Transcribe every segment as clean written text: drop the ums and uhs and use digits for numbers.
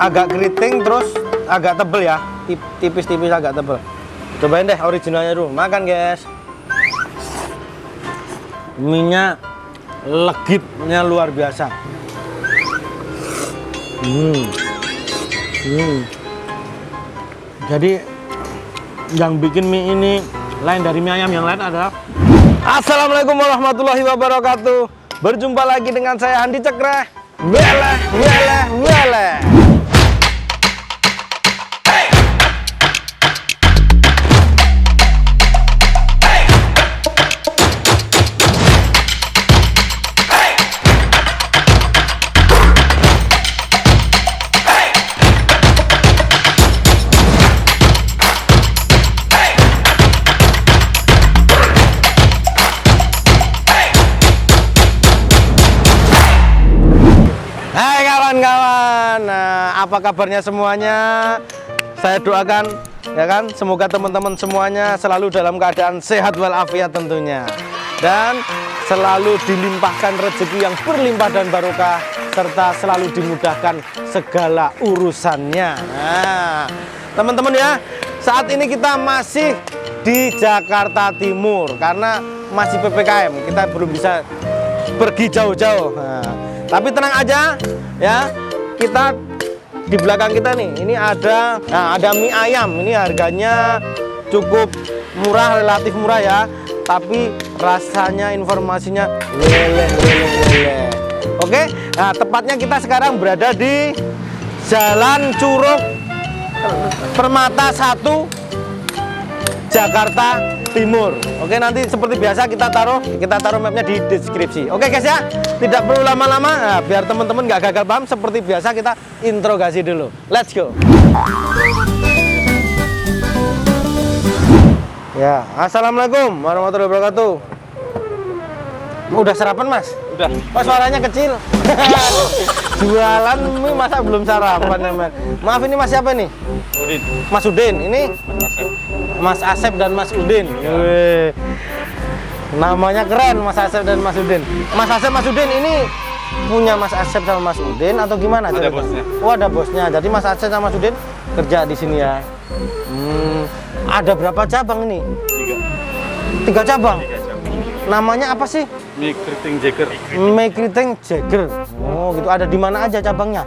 agak keriting terus agak tebel ya, tipis-tipis agak tebel. Cobain deh originalnya dulu. Makan guys. Mie-nya legitnya luar biasa. Jadi yang bikin mie ini lain dari mie ayam yang lain adalah Assalamualaikum warahmatullahi wabarakatuh. Berjumpa lagi dengan saya Handi Cekreh. Meleh. Hai kawan-kawan, nah, apa kabarnya semuanya? Saya doakan ya kan, semoga teman-teman semuanya selalu dalam keadaan sehat walafiat tentunya, dan selalu dilimpahkan rezeki yang berlimpah dan barokah, serta selalu dimudahkan segala urusannya. Nah, teman-teman ya, saat ini kita masih di Jakarta Timur karena masih PPKM, kita belum bisa pergi jauh-jauh. Nah, tapi tenang aja ya, kita di belakang kita nih, ini ada mie ayam. Ini harganya cukup murah, relatif murah ya, tapi rasanya, informasinya leleh. Oke, nah tepatnya kita sekarang berada di Jalan Curug Permata 1 Jakarta Timur. Oke, nanti seperti biasa kita taruh mapnya di deskripsi. Oke guys ya, tidak perlu lama-lama. Nah, biar teman-teman nggak gagal paham, seperti biasa kita interogasi dulu. Let's go. Ya, assalamualaikum warahmatullahi wabarakatuh. Udah sarapan mas? Udah. Oh, suaranya kecil. Jualan mie masa belum sarapan ya mas? Maaf, ini mas siapa nih? Udin. Mas Udin. Ini Mas Asep dan Mas Udin. Wih, namanya keren, Mas Asep dan Mas Udin. Mas Asep, Mas Udin ini punya Mas Asep sama Mas Udin atau gimana? Ada bosnya. Oh, ada bosnya. Jadi Mas Asep sama Mas Udin kerja di sini ya. Ada berapa cabang ini? 3 cabang. Namanya apa sih? Mie keriting Jager. Mie keriting Jager. Oh, gitu. Ada di mana aja cabangnya?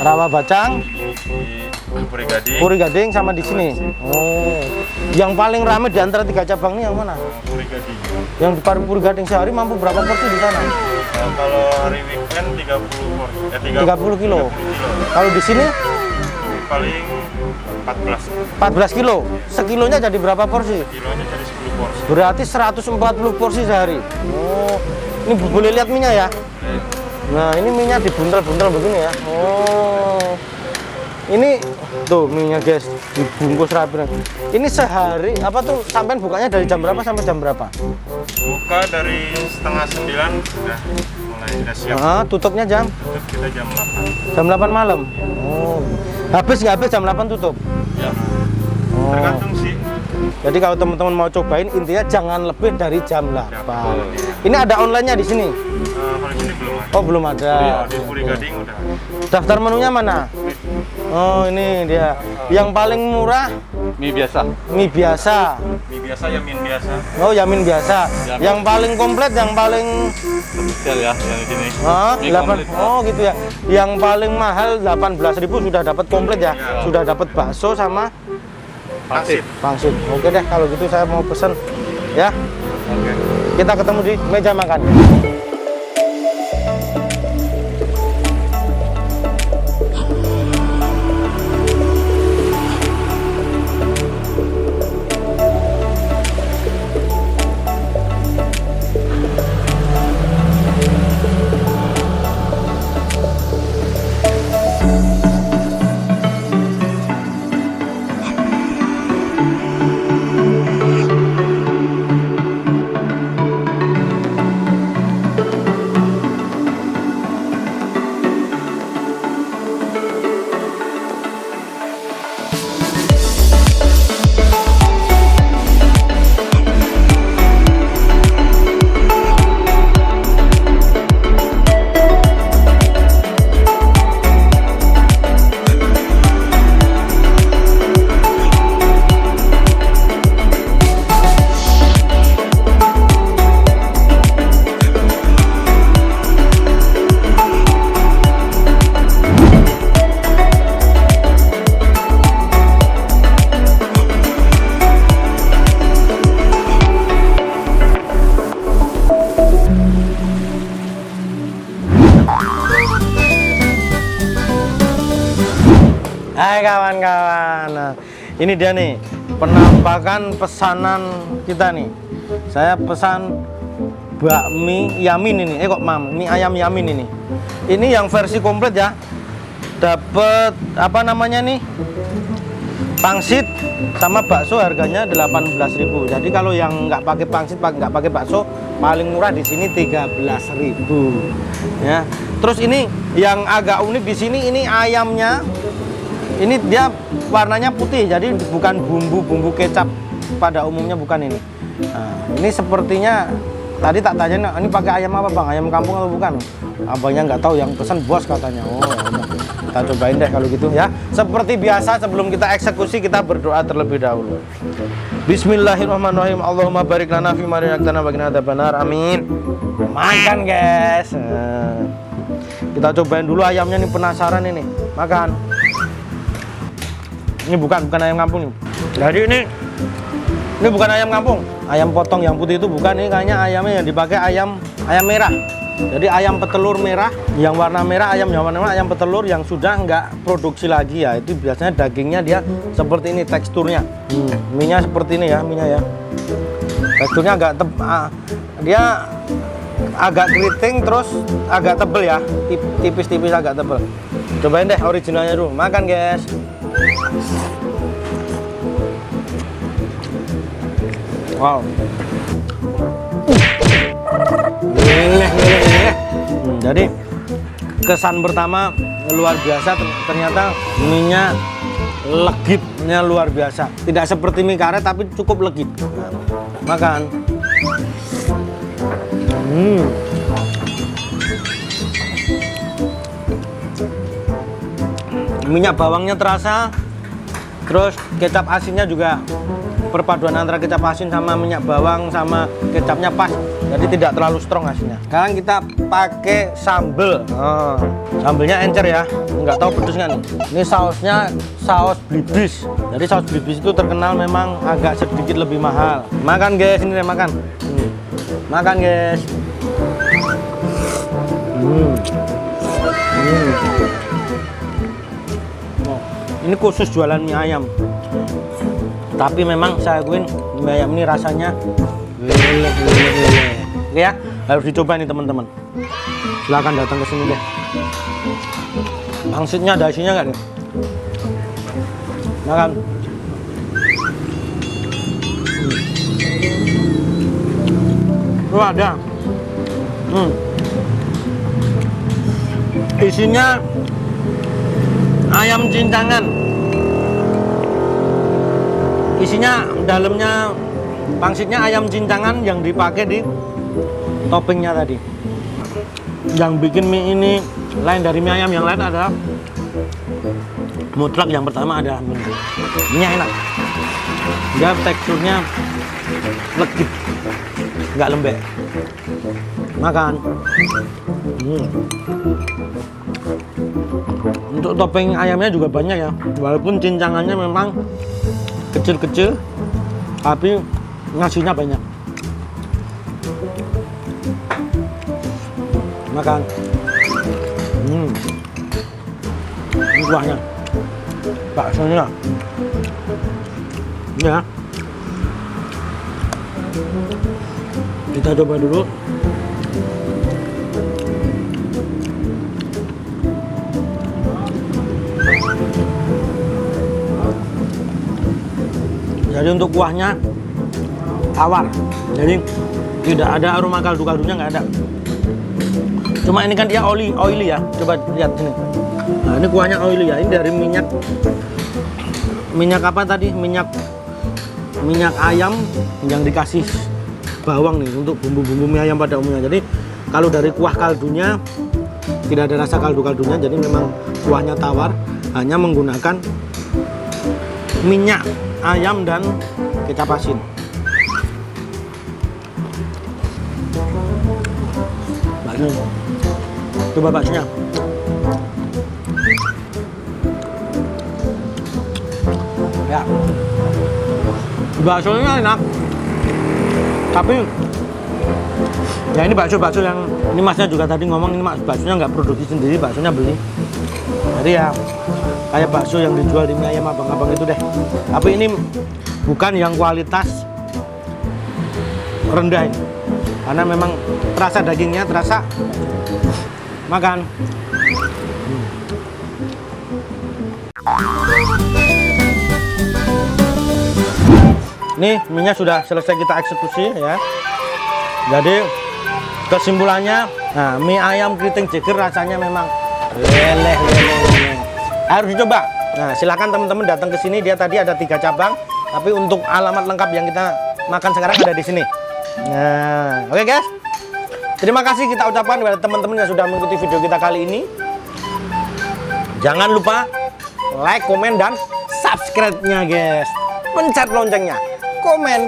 Rawa Bacang, di Puri Gading sama di sini. Oh, yang paling ramai di antara 3 cabang ini yang mana? Puri Gading. Yang di Puri Gading sehari mampu berapa porsi di sana? Kalau hari weekend 30 kilo. Kalau di sini paling 14 kilo. Sekilonya jadi berapa porsi? kilonya jadi 10 porsi. Berarti 140 porsi sehari. Oh, ini boleh lihat minyak ya? Nah, ini minyak dibuntel-buntel begini ya. Oh, ini tuh minyak guys, dibungkus rapi. Ini sehari apa tuh, sampai bukanya dari jam berapa sampai jam berapa? Buka dari setengah 9 sudah mulai siap. Tutupnya jam? Tutup kita jam 8. Jam 8 malam. Oh, habis nggak habis jam 8 tutup? Ya. Oh. Tergantung sih. Jadi kalau teman-teman mau cobain, intinya jangan lebih dari jam 8. Ini ada online-nya di sini? Kalau di sini belum ada. Oh, belum ada. Di Puri Gading udah. Daftar menunya mana? Oh, ini dia. Yang paling murah Mie biasa. mie biasa. Mie biasa, yamin biasa. Oh, yamin biasa. Yamin. Yang paling komplit, yang paling Spesial ya yang di sini. Mie 8. komplit. Oh, gitu ya. Yang paling mahal 18.000 sudah dapat komplit ya. Ya. Sudah dapat bakso sama Pangsit. pangsit. Oke deh, kalau gitu saya mau pesen ya. Oke. Kita ketemu di meja makan. Hai kawan-kawan. Nah, ini dia nih penampakan pesanan kita nih. Saya pesan bakmi Yamin ini. Kok mie ayam Yamin ini. Ini yang versi komplit ya. Dapat apa namanya nih? Pangsit sama bakso harganya 18.000. Jadi kalau yang nggak pakai pangsit, nggak pakai bakso, paling murah di sini 13.000. Ya. Terus ini yang agak unik di sini ini ayamnya. Ini dia warnanya putih, jadi bukan bumbu kecap pada umumnya, bukan ini. Nah, ini sepertinya tadi tak tanya, ini pakai ayam apa bang? Ayam kampung atau bukan? Abangnya nggak tahu, yang pesan bos katanya. Oh, kita cobain deh kalau gitu ya. Seperti biasa sebelum kita eksekusi kita berdoa terlebih dahulu. Bismillahirrahmanirrahim. Allahumma barik lana fi ma razaqtana wa qina adzabannar. Amin. Makan guys. Nah, kita cobain dulu ayamnya nih, penasaran ini. Makan. Ini bukan ayam kampung nih. Jadi ini bukan ayam kampung. Ayam potong yang putih itu bukan, ini kayaknya ayamnya yang dipakai ayam merah. Jadi ayam petelur merah, yang warna merah, ayam yang warna merah, ayam petelur yang sudah nggak produksi lagi ya. Itu biasanya dagingnya dia seperti ini teksturnya. Minyak seperti ini ya, minyak ya. Teksturnya dia agak keriting terus agak tebel ya, tipis-tipis agak tebel. Cobain deh originalnya dulu. Makan guys. Wow. Jadi kesan pertama luar biasa, ternyata minyak legitnya luar biasa. Tidak seperti mie karet tapi cukup legit. Makan. Minyak bawangnya terasa, terus kecap asinnya juga, perpaduan antara kecap asin sama minyak bawang sama kecapnya pas, jadi tidak terlalu strong asinnya. Sekarang kita pakai sambel. Sambelnya encer ya, nggak tahu pedes nggak nih. Ini sausnya saus Blibis. Jadi saus Blibis itu terkenal memang agak sedikit lebih mahal. Makan guys, ini deh makan. Makan guys. Ini khusus jualan mie ayam. Tapi memang saya akuin mie ayam ini rasanya leleh. Oke ya, harus dicoba nih teman-teman. Silahkan datang ke sini deh. Pangsitnya ada isinya nggak nih? Makan. Ada. Isinya ayam cincangan. Isinya dalamnya pangsitnya ayam cincangan yang dipakai di toppingnya tadi. Yang bikin mie ini lain dari mie ayam yang lain adalah mutlak yang pertama adalah mie enak. Dia teksturnya legit, nggak lembek. Makan. Untuk topping ayamnya juga banyak ya, walaupun cincangannya memang kecil-kecil tapi nasinya banyak. Makan. Ini kuahnya, baksonya ya. Kita coba dulu. Jadi untuk kuahnya tawar, jadi tidak ada aroma kaldu-kaldunya, nggak ada. Cuma ini kan dia oily ya. Coba lihat sini. Nah ini kuahnya oily ya. Ini dari minyak apa tadi? Minyak ayam yang dikasih bawang nih untuk bumbu-bumbu mie ayam pada umumnya. Jadi kalau dari kuah kaldunya tidak ada rasa kaldu-kaldunya. Jadi memang kuahnya tawar, hanya menggunakan minyak ayam dan kecap asin. Bakso. Coba baksonya. Ya. Baksonya enak. Tapi Ya ini bakso yang ini masnya juga tadi ngomong ini baksonya nggak produksi sendiri, baksonya beli. Jadi ya kayak bakso yang dijual di mie ayam abang-abang itu deh. Tapi ini bukan yang kualitas rendah ini, karena memang terasa dagingnya, terasa makan. Nih minyak sudah selesai kita eksekusi ya. Jadi kesimpulannya, nah, mie ayam keriting jeger rasanya memang leleh. Harus dicoba. Nah silakan teman-teman datang ke sini. Dia tadi ada 3 cabang, tapi untuk alamat lengkap yang kita makan sekarang ada di sini. Nah oke guys, terima kasih kita ucapkan kepada teman-teman yang sudah mengikuti video kita kali ini. Jangan lupa like, komen, dan subscribe-nya guys. Pencet loncengnya, komen,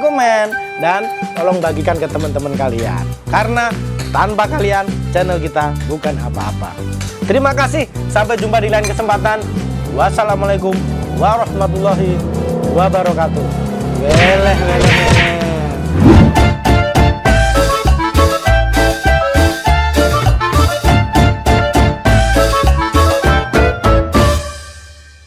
dan tolong bagikan ke teman-teman kalian. Karena tanpa kalian channel kita bukan apa-apa. Terima kasih, sampai jumpa di lain kesempatan. Wassalamualaikum warahmatullahi wabarakatuh. Weleh.